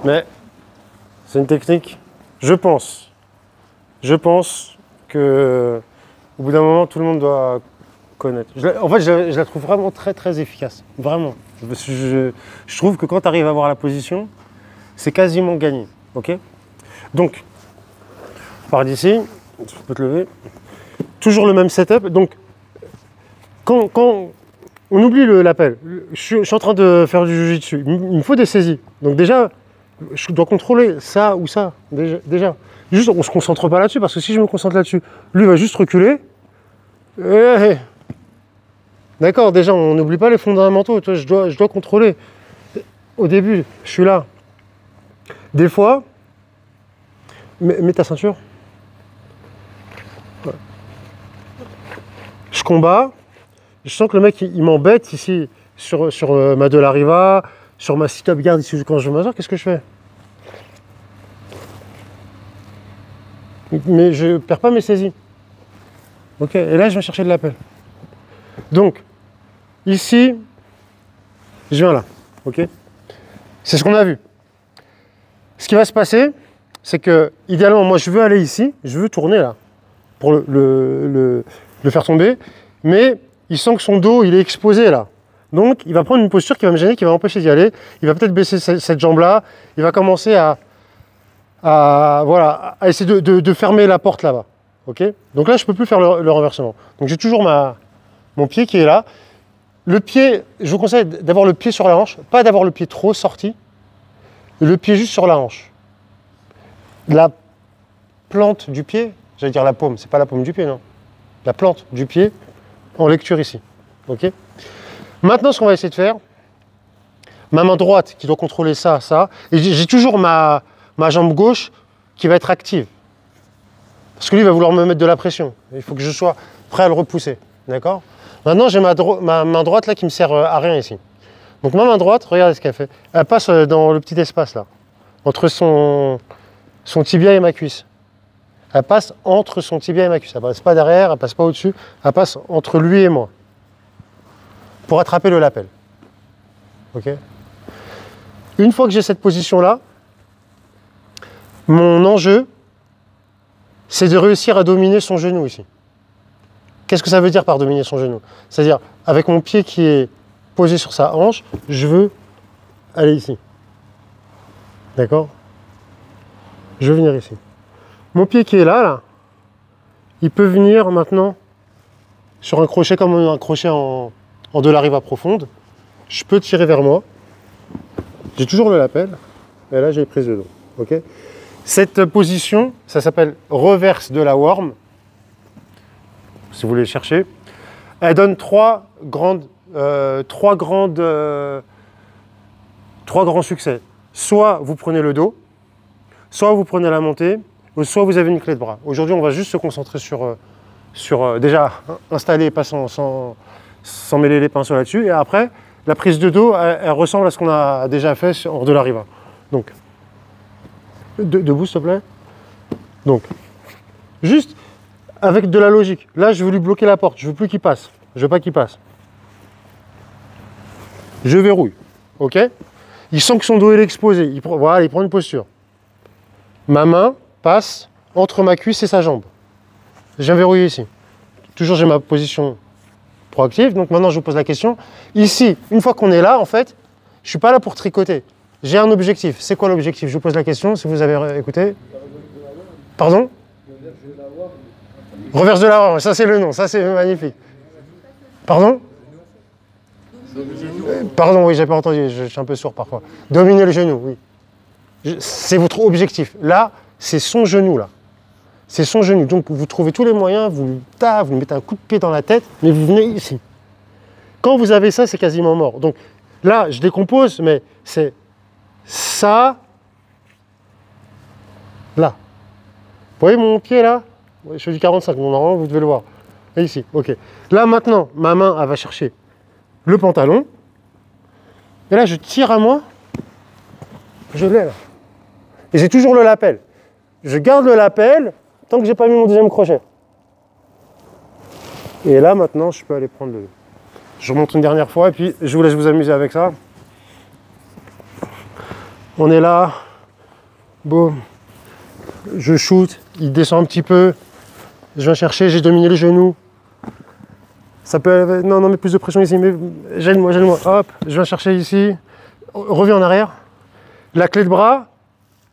mais c'est une technique, je pense que au bout d'un moment, tout le monde doit connaître. En fait, je la trouve vraiment très très efficace, vraiment. Je trouve que quand tu arrives à avoir la position, c'est quasiment gagné, ok? Donc, on part d'ici, tu peux te lever. Toujours le même setup, donc quand on oublie l'appel, je suis en train de faire du jiu-jitsu, il me faut des saisies. Donc déjà, je dois contrôler ça ou ça, déjà. Juste, on ne se concentre pas là-dessus, parce que si je me concentre là-dessus, lui va juste reculer. D'accord, déjà, on n'oublie pas les fondamentaux. Toi, je dois contrôler. Au début, je suis là. Des fois, mets ta ceinture. Ouais. Je combats. Je sens que le mec, il m'embête ici, sur ma de la riva, sur ma sit-up guard ici, quand je m'assois, qu'est-ce que je fais? Mais je ne perds pas mes saisies. Ok, et là, je vais chercher de l'appel. Donc, ici, je viens là. Ok, c'est ce qu'on a vu. Ce qui va se passer, c'est que, idéalement, moi, je veux aller ici, je veux tourner là, pour le faire tomber, mais il sent que son dos, il est exposé là. Donc, il va prendre une posture qui va me gêner, qui va m'empêcher d'y aller. Il va peut-être baisser cette jambe-là. Il va commencer à essayer de fermer la porte là-bas. Okay, donc là, je ne peux plus faire le renversement. Donc, j'ai toujours mon pied qui est là. Le pied, je vous conseille d'avoir le pied sur la hanche, pas d'avoir le pied trop sorti. Le pied juste sur la hanche. La plante du pied, j'allais dire la paume, c'est pas la paume du pied, non. La plante du pied en lecture ici. Ok. Maintenant, ce qu'on va essayer de faire, ma main droite qui doit contrôler ça, et j'ai toujours ma jambe gauche qui va être active. Parce que lui, il va vouloir me mettre de la pression. Il faut que je sois prêt à le repousser. D'accord? Maintenant, j'ai ma main droite là qui me sert à rien ici. Donc ma main droite, regardez ce qu'elle fait. Elle passe dans le petit espace là, entre son tibia et ma cuisse. Elle passe entre son tibia et ma cuisse. Elle passe pas derrière, elle passe pas au-dessus, elle passe entre lui et moi. Pour attraper le lapel. Ok? Une fois que j'ai cette position-là, mon enjeu, c'est de réussir à dominer son genou ici. Qu'est-ce que ça veut dire par dominer son genou? C'est-à-dire, avec mon pied qui est posé sur sa hanche, je veux aller ici. D'accord? Je veux venir ici. Mon pied qui est là, il peut venir maintenant sur un crochet comme un crochet en de la riva profonde. Je peux tirer vers moi. J'ai toujours le lapel. Et là, j'ai les prises de dos. Okay, cette position, ça s'appelle reverse de la worm. Si vous voulez le chercher. Elle donne trois grands succès. Soit vous prenez le dos, soit vous prenez la montée, ou soit vous avez une clé de bras. Aujourd'hui, on va juste se concentrer sur déjà installer, pas sans mêler les pinceaux là-dessus. Et après, la prise de dos, elle ressemble à ce qu'on a déjà fait hors de la riva. Donc, debout, s'il te plaît. Donc, juste avec de la logique. Là, je veux lui bloquer la porte. Je veux plus qu'il passe. Je veux pas qu'il passe. Je verrouille. Ok? Il sent que son dos est exposé. Voilà, il prend une posture. Ma main passe entre ma cuisse et sa jambe. Je viens verrouiller ici. Toujours, j'ai ma position proactive. Donc maintenant, je vous pose la question. Ici, une fois qu'on est là, en fait, je ne suis pas là pour tricoter. J'ai un objectif. C'est quoi l'objectif? Je vous pose la question, si vous avez écouté. Pardon? Reverse de la worm. Ça, c'est le nom. Ça, c'est magnifique. Pardon? Pardon, oui, j'ai pas entendu. Je suis un peu sourd parfois. Dominer le genou, oui. C'est votre objectif. Là, c'est son genou, là. C'est son genou. Donc, vous trouvez tous les moyens, vous lui mettez un coup de pied dans la tête, mais vous venez ici. Quand vous avez ça, c'est quasiment mort. Donc, là, je décompose, mais c'est ça, là. Vous voyez mon pied, là? Je fais du 45, normalement, vous devez le voir. Et ici, ok. Là, maintenant, ma main, elle va chercher le pantalon. Et là, je tire à moi. Je l'ai, là. Et j'ai toujours le lapel. Je garde le lapel tant que j'ai pas mis mon deuxième crochet. Et là, maintenant, je peux aller prendre le... Je remonte une dernière fois et puis je vous laisse vous amuser avec ça. On est là. Bon, je shoot, il descend un petit peu, je viens chercher, j'ai dominé les genoux. Ça peut... Non, non, mais plus de pression ici, mais gêne-moi, gêne-moi. Hop, je viens chercher ici, reviens en arrière. La clé de bras,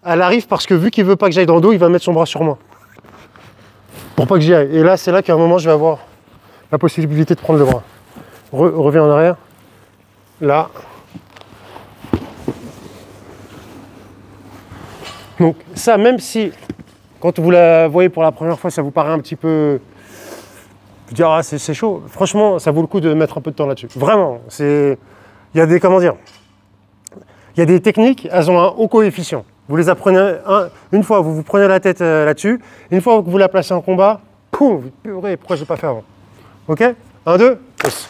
elle arrive parce que vu qu'il veut pas que j'aille dans le dos, il va mettre son bras sur moi. Pour pas que j'y aille. Et là, c'est là qu'à un moment, je vais avoir la possibilité de prendre le bras. Reviens en arrière. Là. Donc ça, même si, quand vous la voyez pour la première fois, ça vous paraît un petit peu... Vous dire, ah, c'est chaud. Franchement, ça vaut le coup de mettre un peu de temps là-dessus. Vraiment. Il y a des, comment dire, il y a des techniques, elles ont un haut coefficient. Vous les apprenez, une fois, vous vous prenez la tête là-dessus. Une fois que vous la placez en combat, poum, purée, pourquoi je n'ai pas fait avant? Ok? 1, 2, pousse.